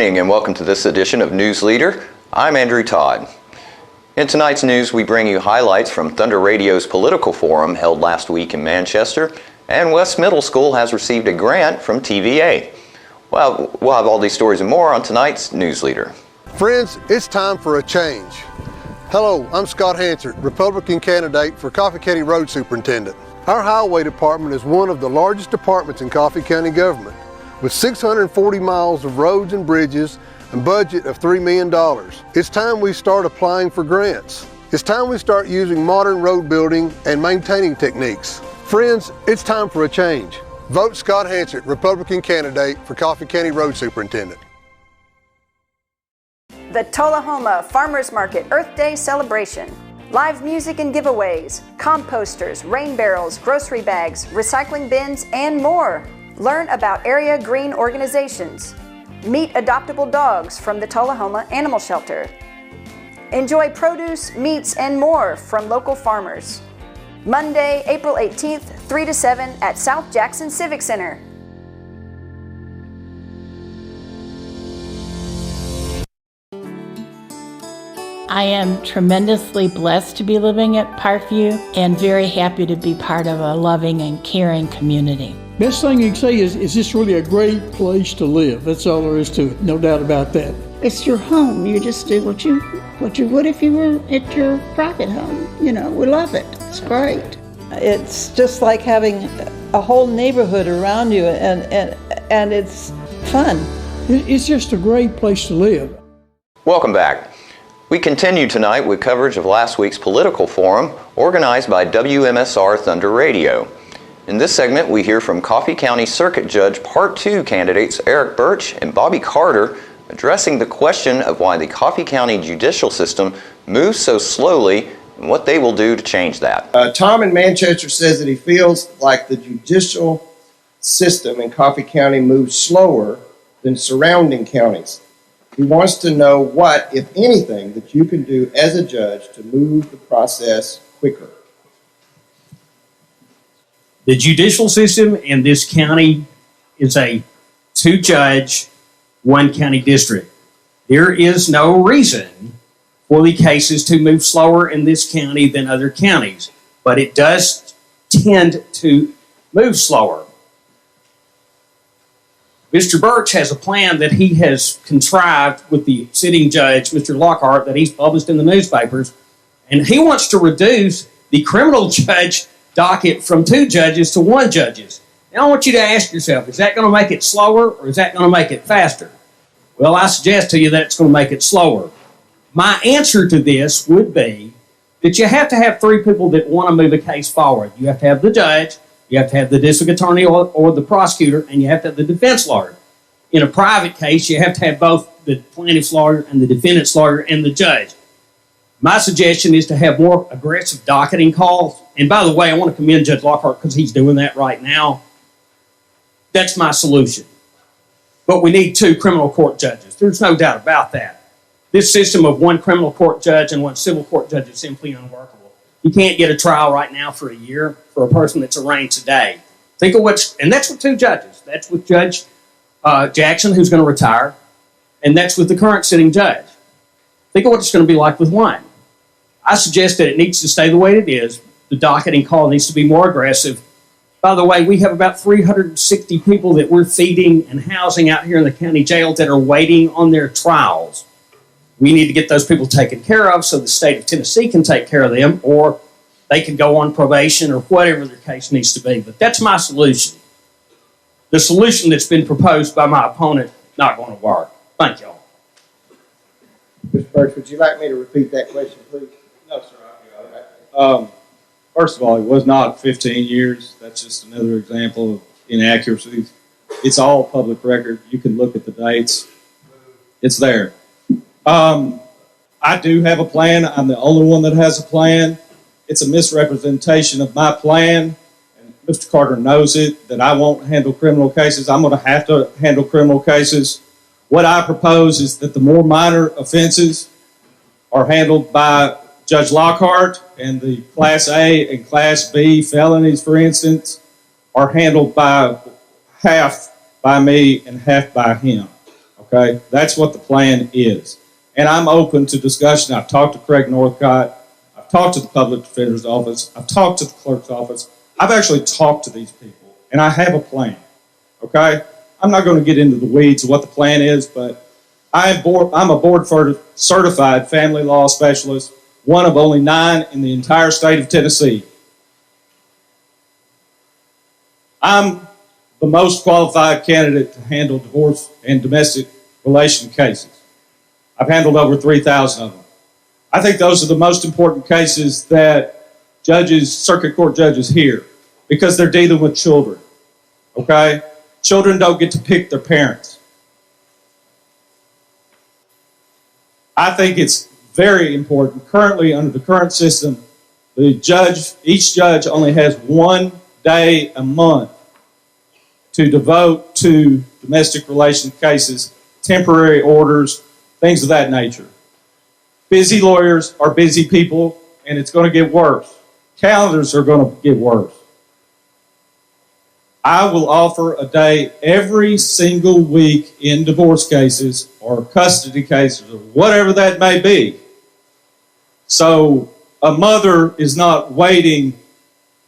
morning and welcome to this edition of News Leader. I'm Andrew Todd. In tonight's news, we bring you highlights from Thunder Radio's political forum held last week in Manchester, and West Middle School has received a grant from TVA. Well, we'll have all these stories and more on tonight's News Leader. Friends, it's time for a change. Hello, I'm Scott Hansard, Republican candidate for Coffee County Road Superintendent. Our highway department is one of the largest departments in Coffee County government, with 640 miles of roads and bridges and budget of $3 million. It's time we start applying for grants. It's time we start using modern road building and maintaining techniques. Friends, it's time for a change. Vote Scott Hansard, Republican candidate for Coffee County Road Superintendent. The Tullahoma Farmers Market Earth Day celebration. Live music and giveaways, composters, rain barrels, grocery bags, recycling bins, and more. Learn about area green organizations. Meet adoptable dogs from the Tullahoma Animal Shelter. Enjoy produce, meats, and more from local farmers. Monday, April 18th, 3 to 7 at South Jackson Civic Center. I am tremendously blessed to be living at Parkview and very happy to be part of a loving and caring community. Best thing you can say is this really a great place to live. That's all there is to it, no doubt about that. It's your home. You just do what you would if you were at your private home. You know, we love it. It's great. It's just like having a whole neighborhood around you, and it's fun. It's just a great place to live. Welcome back. We continue tonight with coverage of last week's political forum organized by WMSR Thunder Radio. In this segment, we hear from Coffee County Circuit Judge Part 2 candidates Eric Birch and Bobby Carter addressing the question of why the Coffee County judicial system moves so slowly and what they will do to change that. Tom in Manchester says that he feels like the judicial system in Coffee County moves slower than surrounding counties. He wants to know what, if anything, that you can do as a judge to move the process quicker. The judicial system in this county is a two-judge, one-county district. There is no reason for the cases to move slower in this county than other counties, but it does tend to move slower. Mr. Birch has a plan that he has contrived with the sitting judge, Mr. Lockhart, that he's published in the newspapers, and he wants to reduce the criminal judge docket from 2 judges to 1 judge. Now I want you to ask yourself, is that going to make it slower or is that going to make it faster? Well, I suggest to you that it's going to make it slower. My answer to this would be that you have to have 3 people that want to move a case forward. You have to have the judge, you have to have the district attorney or the prosecutor, and you have to have the defense lawyer. In a private case, you have to have both the plaintiff's lawyer and the defendant's lawyer and the judge. My suggestion is to have more aggressive docketing calls. And by the way, I want to commend Judge Lockhart because he's doing that right now. That's my solution. But we need 2 criminal court judges. There's no doubt about that. This system of 1 criminal court judge and 1 civil court judge is simply unworkable. You can't get a trial right now for a year for a person that's arraigned today. Think of and that's with 2 judges. That's with Judge Jackson, who's going to retire, and that's with the current sitting judge. Think of what it's going to be like with 1. I suggest that it needs to stay the way it is. The docketing call needs to be more aggressive. By the way, we have about 360 people that we're feeding and housing out here in the county jail that are waiting on their trials. We need to get those people taken care of so the state of Tennessee can take care of them, or they can go on probation or whatever their case needs to be. But that's my solution. The solution that's been proposed by my opponent, not going to work. Thank y'all. Mr. Birch, would you like me to repeat that question, please? No, sir. Okay. First of all, it was not 15 years. That's just another example of inaccuracies. It's all public record. You can look at the dates. It's there. I do have a plan. I'm the only one that has a plan. It's a misrepresentation of my plan. And Mr. Carter knows it, that I won't handle criminal cases. I'm going to have to handle criminal cases. What I propose is that the more minor offenses are handled by Judge Lockhart, and the Class A and Class B felonies, for instance, are handled by half by me and half by him. Okay? That's what the plan is. And I'm open to discussion. I've talked to Craig Northcott. I've talked to the public defender's office. I've talked to the clerk's office. I've actually talked to these people, and I have a plan. Okay? I'm not going to get into the weeds of what the plan is, but I'm a board-certified family law specialist, one of only 9 in the entire state of Tennessee. I'm the most qualified candidate to handle divorce and domestic relation cases. I've handled over 3,000 of them. I think those are the most important cases that judges, circuit court judges hear, because they're dealing with children, okay? Children don't get to pick their parents. I think it's very important. Currently, under the current system, each judge only has 1 day a month to devote to domestic relation cases, temporary orders, things of that nature. Busy lawyers are busy people, and it's going to get worse. Calendars are going to get worse. I will offer a day every single week in divorce cases or custody cases or whatever that may be. So a mother is not waiting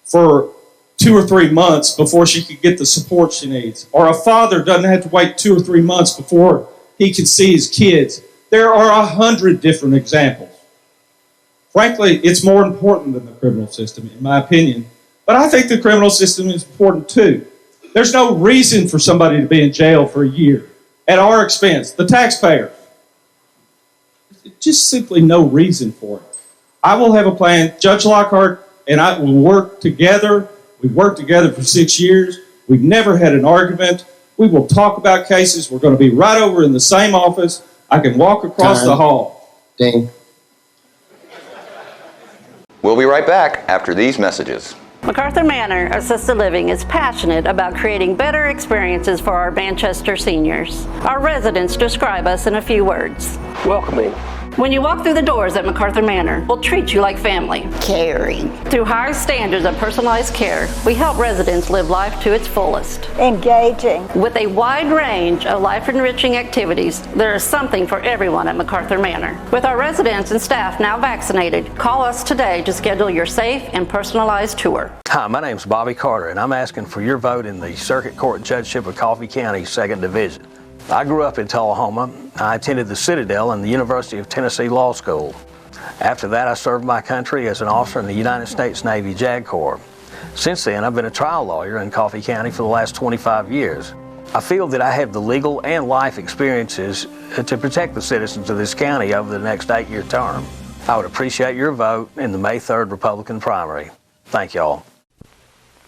for 2 or 3 months before she can get the support she needs. Or a father doesn't have to wait 2 or 3 months before he can see his kids. There are 100 different examples. Frankly, it's more important than the criminal system, in my opinion. But I think the criminal system is important too. There's no reason for somebody to be in jail for a year at our expense, the taxpayer. Just simply no reason for it. I will have a plan. Judge Lockhart and I will work together. We've worked together for 6 years. We've never had an argument. We will talk about cases. We're going to be right over in the same office. I can walk across the hall. Ding. We'll be right back after these messages. MacArthur Manor Assisted Living is passionate about creating better experiences for our Manchester seniors. Our residents describe us in a few words. Welcoming. When you walk through the doors at MacArthur Manor, we'll treat you like family. Caring. Through high standards of personalized care, we help residents live life to its fullest. Engaging. With a wide range of life-enriching activities, there is something for everyone at MacArthur Manor. With our residents and staff now vaccinated, call us today to schedule your safe and personalized tour. Hi, my name's Bobby Carter, and I'm asking for your vote in the Circuit Court Judgeship of Coffee County, 2nd Division. I grew up in Tullahoma. I attended the Citadel and the University of Tennessee Law School. After that, I served my country as an officer in the United States Navy JAG Corps. Since then, I've been a trial lawyer in Coffee County for the last 25 years. I feel that I have the legal and life experiences to protect the citizens of this county over the next 8-year term. I would appreciate your vote in the May 3rd Republican primary. Thank y'all.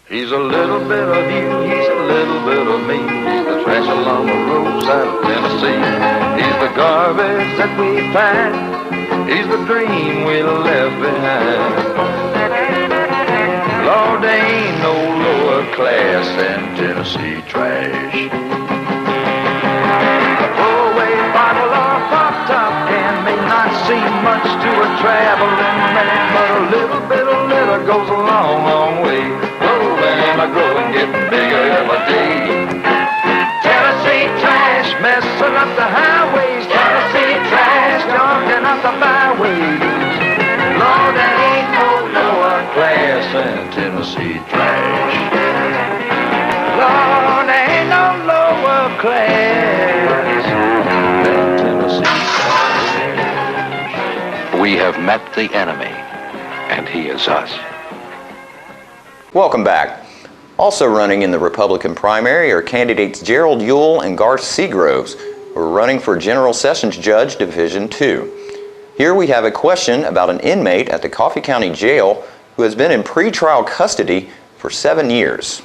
He's a little bit of you, he's a little bit of me. The trash along the roadside of Tennessee. He's the garbage that we find. He's the dream we left behind. Lord, there ain't no lower class than Tennessee trash. A throwaway bottle or a pop-top can may not seem much to a traveling man, but a little bit of litter goes a long, long way. I grow and get bigger every day. Tennessee trash messing up the highways. Tennessee trash jogging up the byways. Lord, there ain't no lower class than Tennessee trash. Lord, there ain't no lower class than Tennessee trash. We have met the enemy, and he is us. Welcome back. Also running in the Republican primary are candidates Gerald Ewell and Garth Seagroves, who are running for General Sessions Judge Division 2. Here we have a question about an inmate at the Coffee County Jail who has been in pretrial custody for 7 years.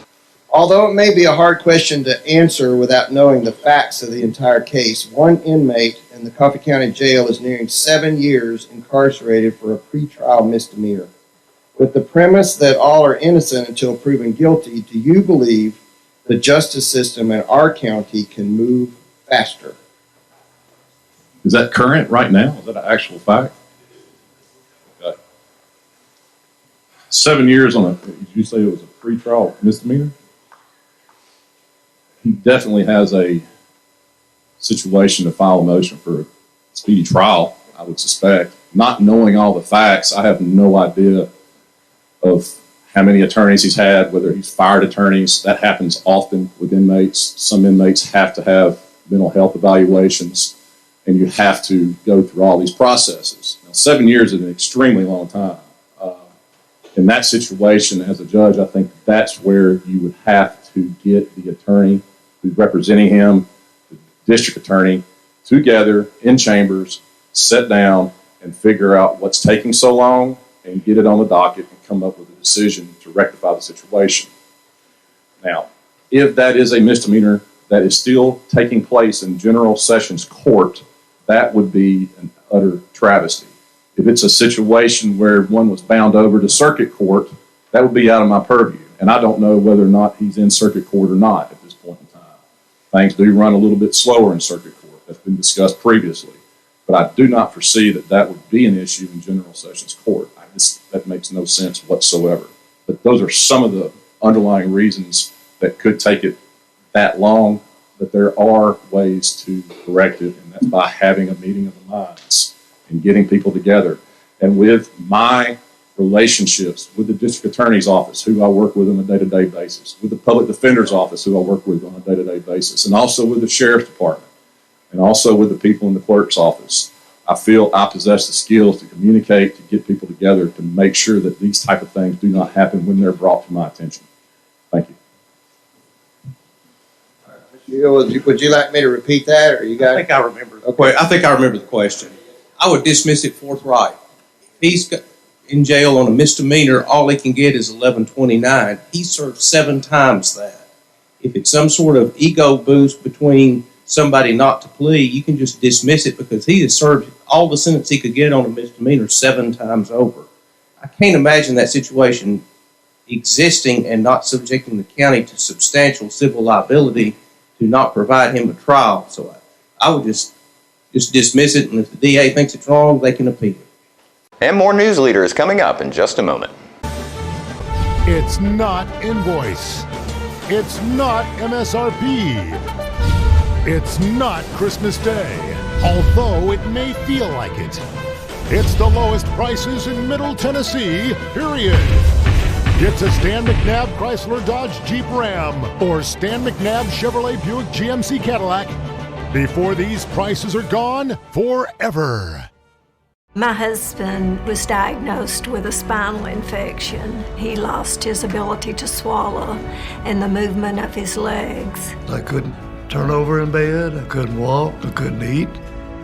Although it may be a hard question to answer without knowing the facts of the entire case, one inmate in the Coffee County Jail is nearing 7 years incarcerated for a pretrial misdemeanor. With the premise that all are innocent until proven guilty, do you believe the justice system in our county can move faster? Is that current right now? Is that an actual fact? Okay. 7 years on did you say it was a pretrial misdemeanor? He definitely has a situation to file a motion for a speedy trial, I would suspect. Not knowing all the facts, I have no idea of how many attorneys he's had, whether he's fired attorneys. That happens often with inmates. Some inmates have to have mental health evaluations, and you have to go through all these processes. Now, 7 years is an extremely long time. In that situation, as a judge, I think that's where you would have to get the attorney who's representing him, the district attorney, together in chambers, sit down and figure out what's taking so long and get it on the docket and come up with a decision to rectify the situation. Now, if that is a misdemeanor that is still taking place in General Sessions Court, that would be an utter travesty. If it's a situation where one was bound over to circuit court, that would be out of my purview. And I don't know whether or not he's in circuit court or not at this point in time. Things do run a little bit slower in circuit court. That's been discussed previously. But I do not foresee that that would be an issue in General Sessions Court. That makes no sense whatsoever. But those are some of the underlying reasons that could take it that long. But there are ways to correct it, and that's by having a meeting of the minds and getting people together. And with my relationships with the district attorney's office, who I work with on a day-to-day basis, with the public defender's office, who I work with on a day-to-day basis, and also with the sheriff's department, and also with the people in the clerk's office, I feel I possess the skills to communicate, to get people together, to make sure that these type of things do not happen when they're brought to my attention. Thank you. Would you like me to repeat that, or you got? I think I remember. Okay. I think I remember the question. I would dismiss it forthright. If he's in jail on a misdemeanor, all he can get is 1129. He served 7 times that. If it's some sort of ego boost between somebody not to plea, you can just dismiss it because he has served all the sentence he could get on a misdemeanor 7 times over. I can't imagine that situation existing and not subjecting the county to substantial civil liability to not provide him a trial. So I would just dismiss it, and if the DA thinks it's wrong, they can appeal it. And more News Leader is coming up in just a moment. It's not invoice. It's not MSRP. It's not Christmas Day, although it may feel like it. It's the lowest prices in Middle Tennessee, period. It's a Stan McNabb Chrysler Dodge Jeep Ram or Stan McNabb Chevrolet Buick GMC Cadillac before these prices are gone forever. My husband was diagnosed with a spinal infection. He lost his ability to swallow and the movement of his legs. I couldn't turn over in bed, I couldn't walk, I couldn't eat.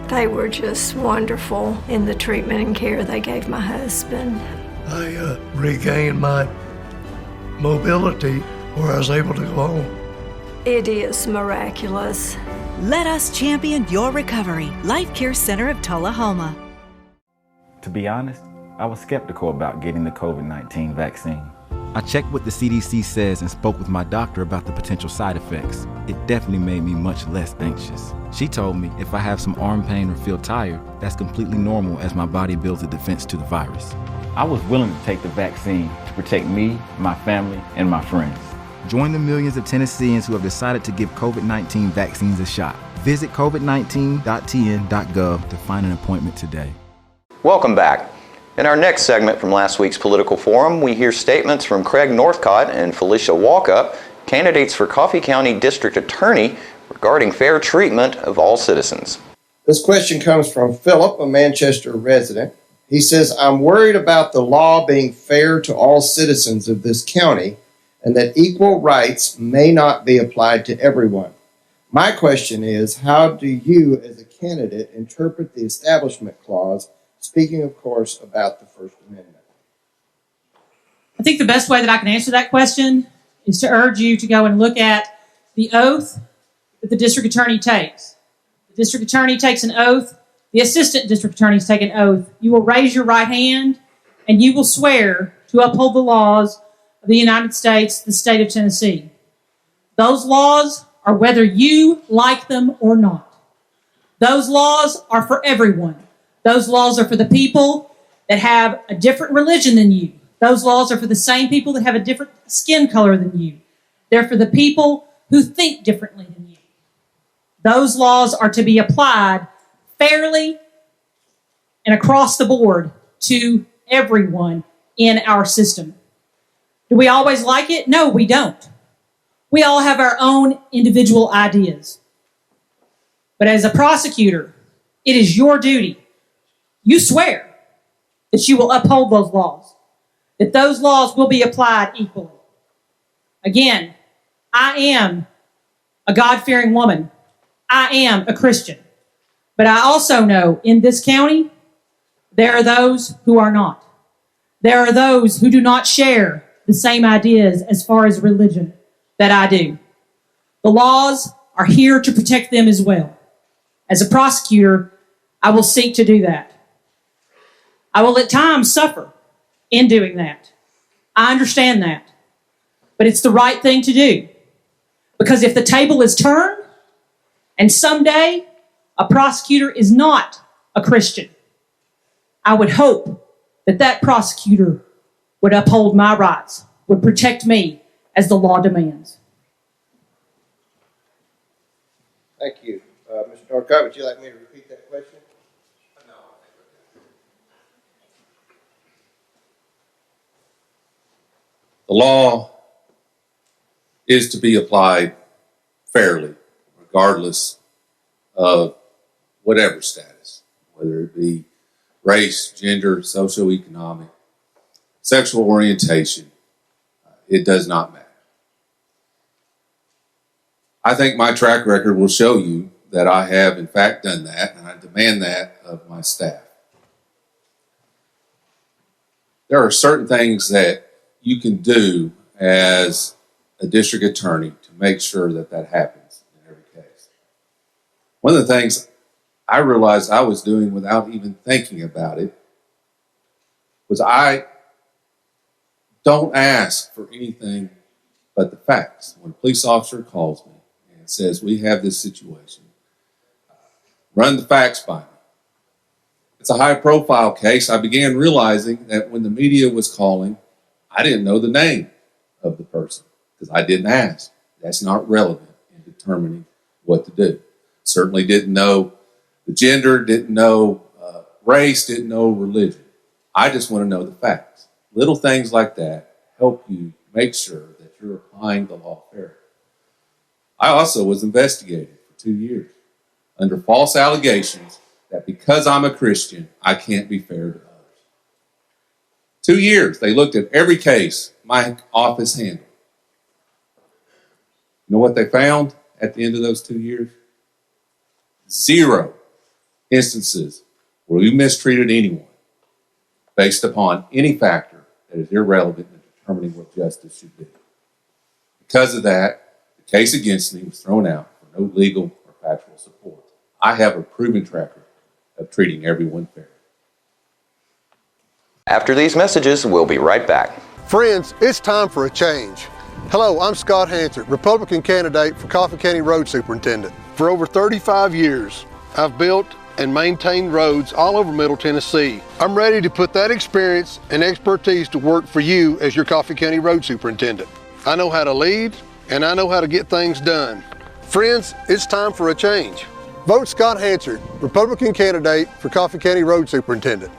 They were just wonderful in the treatment and care they gave my husband. I regained my mobility where I was able to go home. It is miraculous. Let us champion your recovery. Life Care Center of Tullahoma. To be honest, I was skeptical about getting the COVID-19 vaccine. I checked what the CDC says and spoke with my doctor about the potential side effects. It definitely made me much less anxious. She told me if I have some arm pain or feel tired, that's completely normal as my body builds a defense to the virus. I was willing to take the vaccine to protect me, my family, and my friends. Join the millions of Tennesseans who have decided to give COVID-19 vaccines a shot. Visit covid19.tn.gov to find an appointment today. Welcome back. In our next segment from last week's Political Forum, we hear statements from Craig Northcott and Felicia Walkup, candidates for Coffee County District Attorney, regarding fair treatment of all citizens. This question comes from Philip, a Manchester resident. He says, I'm worried about the law being fair to all citizens of this county and that equal rights may not be applied to everyone. My question is, how do you as a candidate interpret the Establishment Clause, speaking, of course, about the First Amendment? I think the best way that I can answer that question is to urge you to go and look at the oath that the district attorney takes. The district attorney takes an oath. The assistant district attorneys take an oath. You will raise your right hand and you will swear to uphold the laws of the United States, the state of Tennessee. Those laws are whether you like them or not. Those laws are for everyone. Those laws are for the people that have a different religion than you. Those laws are for the same people that have a different skin color than you. They're for the people who think differently than you. Those laws are to be applied fairly and across the board to everyone in our system. Do we always like it? No, we don't. We all have our own individual ideas. But as a prosecutor, it is your duty. You swear that you will uphold those laws, that those laws will be applied equally. Again, I am a God-fearing woman. I am a Christian. But I also know in this county, there are those who are not. There are those who do not share the same ideas as far as religion that I do. The laws are here to protect them as well. As a prosecutor, I will seek to do that. I will at times suffer in doing that. I understand that. But it's the right thing to do. Because if the table is turned, and someday a prosecutor is not a Christian, I would hope that that prosecutor would uphold my rights, would protect me as the law demands. Thank you. Mr. Norcott, would you like me to repeat that question? The law is to be applied fairly, regardless of whatever status, whether it be race, gender, socioeconomic, sexual orientation. It does not matter. I think my track record will show you that I have, in fact, done that, and I demand that of my staff. There are certain things that you can do as a district attorney to make sure that that happens in every case. One of the things I realized I was doing without even thinking about it was I don't ask for anything but the facts. When a police officer calls me and says, we have this situation, run the facts by me. It's a high-profile case. I began realizing that when the media was calling, I didn't know the name of the person because I didn't ask. That's not relevant in determining what to do. Certainly didn't know the gender, didn't know race, didn't know religion. I just want to know the facts. Little things like that help you make sure that you're applying the law fairly. I also was investigated for 2 years under false allegations that because I'm a Christian, I can't be fair to others. 2 years, they looked at every case my office handled. You know what they found at the end of those 2 years? 0 instances where we mistreated anyone based upon any factor that is irrelevant in determining what justice should be. Because of that, the case against me was thrown out for no legal or factual support. I have a proven track record of treating everyone fairly. After these messages, we'll be right back. Friends, it's time for a change. Hello, I'm Scott Hansard, Republican candidate for Coffee County Road Superintendent. For over 35 years, I've built and maintained roads all over Middle Tennessee. I'm ready to put that experience and expertise to work for you as your Coffee County Road Superintendent. I know how to lead, and I know how to get things done. Friends, it's time for a change. Vote Scott Hansard, Republican candidate for Coffee County Road Superintendent.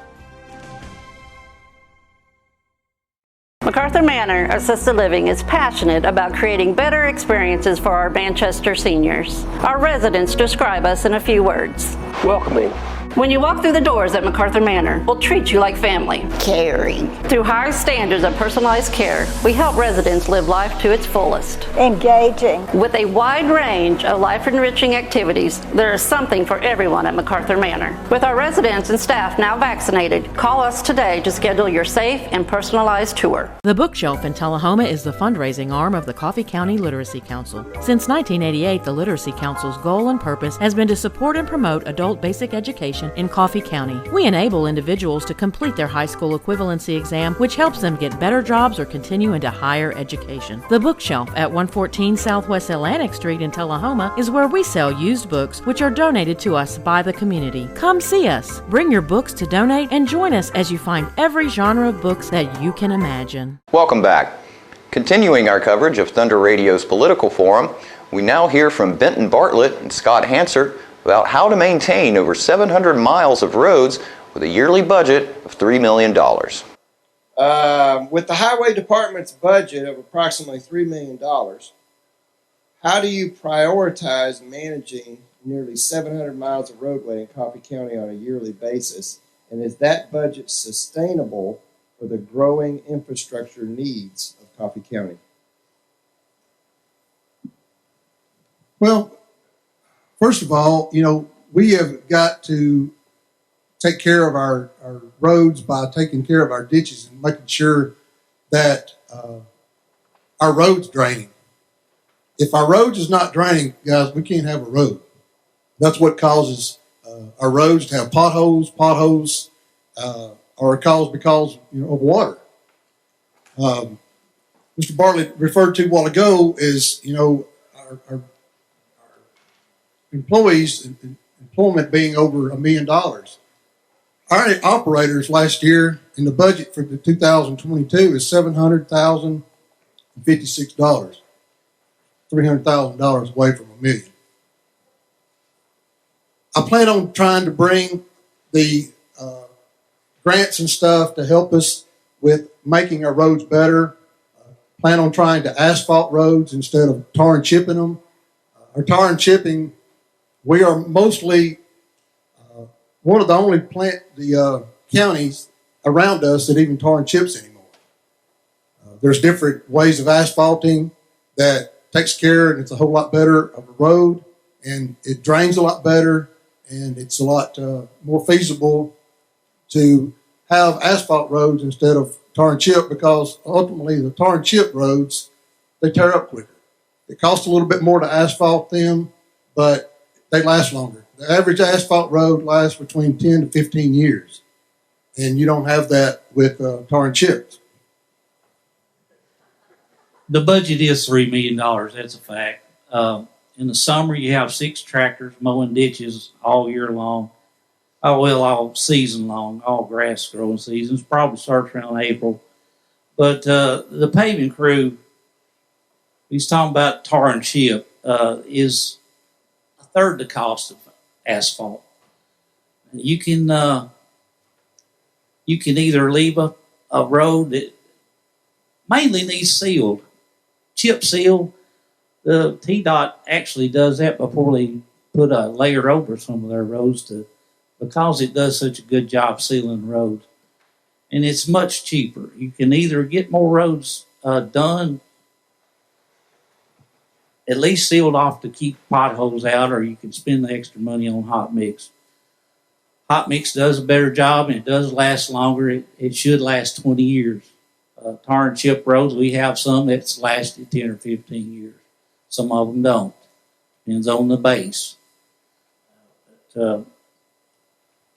MacArthur Manor Assisted Living is passionate about creating better experiences for our Manchester seniors. Our residents describe us in a few words. Welcoming. When you walk through the doors at MacArthur Manor, we'll treat you like family. Caring. Through high standards of personalized care, we help residents live life to its fullest. Engaging. With a wide range of life-enriching activities, there is something for everyone at MacArthur Manor. With our residents and staff now vaccinated, call us today to schedule your safe and personalized tour. The Bookshelf in Tullahoma is the fundraising arm of the Coffee County Literacy Council. Since 1988, the Literacy Council's goal and purpose has been to support and promote adult basic education in Coffee County. We enable individuals to complete their high school equivalency exam, which helps them get better jobs or continue into higher education. The Bookshelf at 114 Southwest Atlantic Street in Tullahoma is where we sell used books which are donated to us by the community. Come see us, bring your books to donate, and join us as you find every genre of books that you can imagine. Welcome back. Continuing our coverage of Thunder Radio's political forum, We now hear from Benton Bartlett and Scott Hansert about how to maintain over 700 miles of roads with a yearly budget of $3 million. With the Highway Department's budget of approximately $3 million, how do you prioritize managing nearly 700 miles of roadway in Coffee County on a yearly basis? And is that budget sustainable for the growing infrastructure needs of Coffee County? Well, first of all, we have got to take care of our roads by taking care of our ditches and making sure that our roads draining. If our roads is not draining, guys, we can't have a road. That's what causes our roads to have potholes. Potholes are caused because of water. Mr. Bartlett referred to a while ago is our employees employment being over $1 million. Our operators last year in the budget for the 2022 is $700,056, $300,000 away from $1 million. I plan on trying to bring the grants and stuff to help us with making our roads better. Plan on trying to asphalt roads instead of tar and chipping them. Our tar and chipping, we are mostly one of the only counties around us that even tar and chips anymore. There's different ways of asphalting that takes care, and it's a whole lot better of a road, and it drains a lot better, and it's a lot more feasible to have asphalt roads instead of tar and chip, because ultimately the tar and chip roads, they tear up quicker. It costs a little bit more to asphalt them, but they last longer. The average asphalt road lasts between 10 to 15 years, and you don't have that with tar and chips. The budget is $3 million. That's a fact. In the summer, you have 6 tractors mowing ditches all year long. All season long, all grass growing seasons. Probably starts around April. But the paving crew, he's talking about tar and chip, is a third the cost of asphalt. You can either leave a road that mainly needs sealed, chip seal. The TDOT actually does that before they put a layer over some of their roads because it does such a good job sealing roads. And it's much cheaper. You can either get more roads done, at least sealed off to keep potholes out, or you can spend the extra money on hot mix. Hot mix does a better job, and it does last longer. It should last 20 years. Tar and chip roads, we have some that's lasted 10 or 15 years. Some of them don't. Depends on the base. $3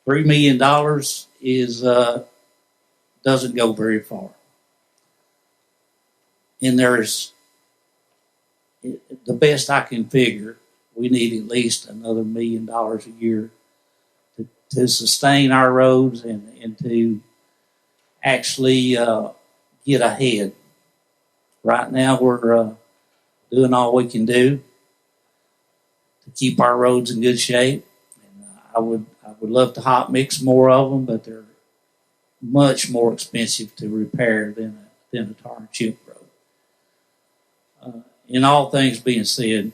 million doesn't go very far. And there's, the best I can figure, we need at least another $1 million a year to sustain our roads and to actually get ahead. Right now, we're doing all we can do to keep our roads in good shape. And I would love to hot mix more of them, but they're much more expensive to repair than a tar and chip road. In all things being said,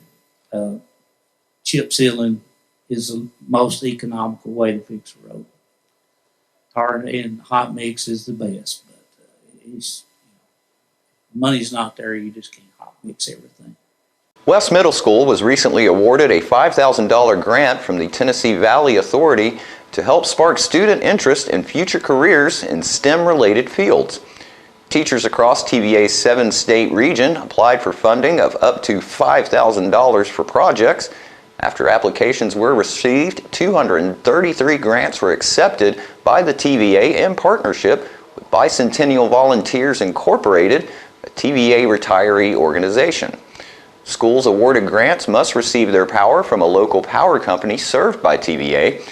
chip sealing is the most economical way to fix a road. Tar and hot mix is the best, but money's not there. You just can't hot mix everything. West Middle School was recently awarded a $5,000 grant from the Tennessee Valley Authority to help spark student interest in future careers in STEM-related fields. Teachers across TVA's 7-state region applied for funding of up to $5,000 for projects. After applications were received, 233 grants were accepted by the TVA in partnership with Bicentennial Volunteers Incorporated, a TVA retiree organization. Schools awarded grants must receive their power from a local power company served by TVA.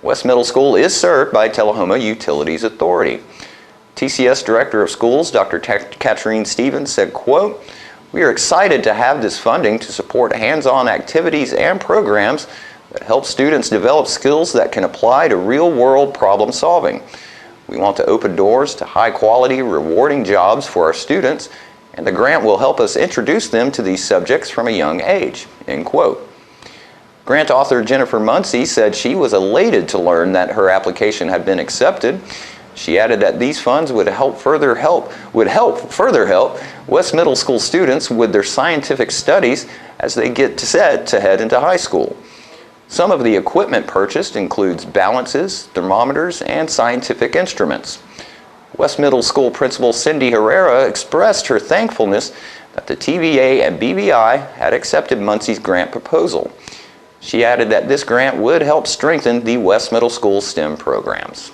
West Middle School is served by Tullahoma Utilities Authority. TCS Director of Schools, Dr. Katrine Stevens, said, quote, We are excited to have this funding to support hands-on activities and programs that help students develop skills that can apply to real-world problem solving. We want to open doors to high-quality, rewarding jobs for our students, and the grant will help us introduce them to these subjects from a young age." End quote. Grant author Jennifer Muncie said she was elated to learn that her application had been accepted. She added that these funds would further help West Middle School students with their scientific studies as they get set to head into high school. Some of the equipment purchased includes balances, thermometers, and scientific instruments. West Middle School Principal Cindy Herrera expressed her thankfulness that the TVA and BVI had accepted Muncie's grant proposal. She added that this grant would help strengthen the West Middle School STEM programs.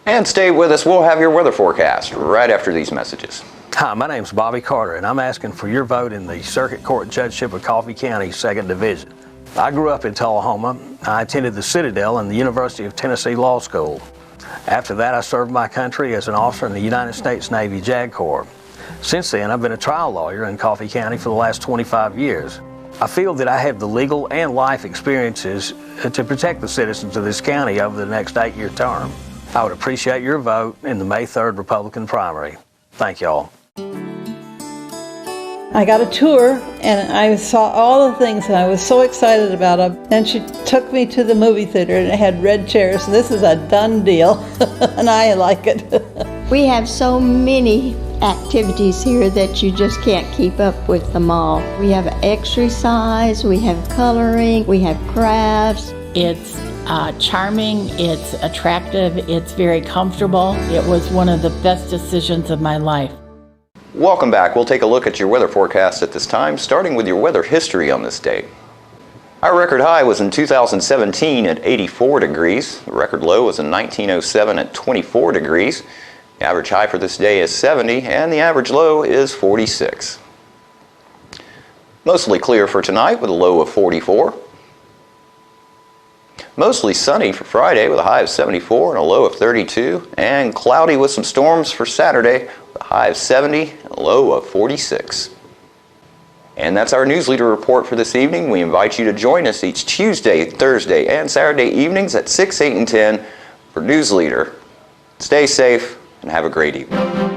And stay with us, we'll have your weather forecast right after these messages. Hi, my name's Bobby Carter, and I'm asking for your vote in the Circuit Court Judgeship of Coffee County, 2nd Division. I grew up in Tullahoma. I attended the Citadel and the University of Tennessee Law School. After that, I served my country as an officer in the United States Navy JAG Corps. Since then, I've been a trial lawyer in Coffee County for the last 25 years. I feel that I have the legal and life experiences to protect the citizens of this county over the next 8-year term. I would appreciate your vote in the May 3rd Republican primary. Thank y'all. I got a tour and I saw all the things and I was so excited about them. Then she took me to the movie theater and it had red chairs. This is a done deal and I like it. We have so many activities here that you just can't keep up with them all. We have exercise, we have coloring, we have crafts. It's charming, it's attractive, it's very comfortable. It was one of the best decisions of my life. Welcome back. We'll take a look at your weather forecast at this time, starting with your weather history on this date. Our record high was in 2017 at 84 degrees. The record low was in 1907 at 24 degrees. The average high for this day is 70 and the average low is 46. Mostly clear for tonight with a low of 44. Mostly sunny for Friday with a high of 74 and a low of 32. And cloudy with some storms for Saturday with a high of 70 and a low of 46. And that's our News Leader report for this evening. We invite you to join us each Tuesday, Thursday, and Saturday evenings at 6, 8, and 10 for News Leader. Stay safe and have a great evening.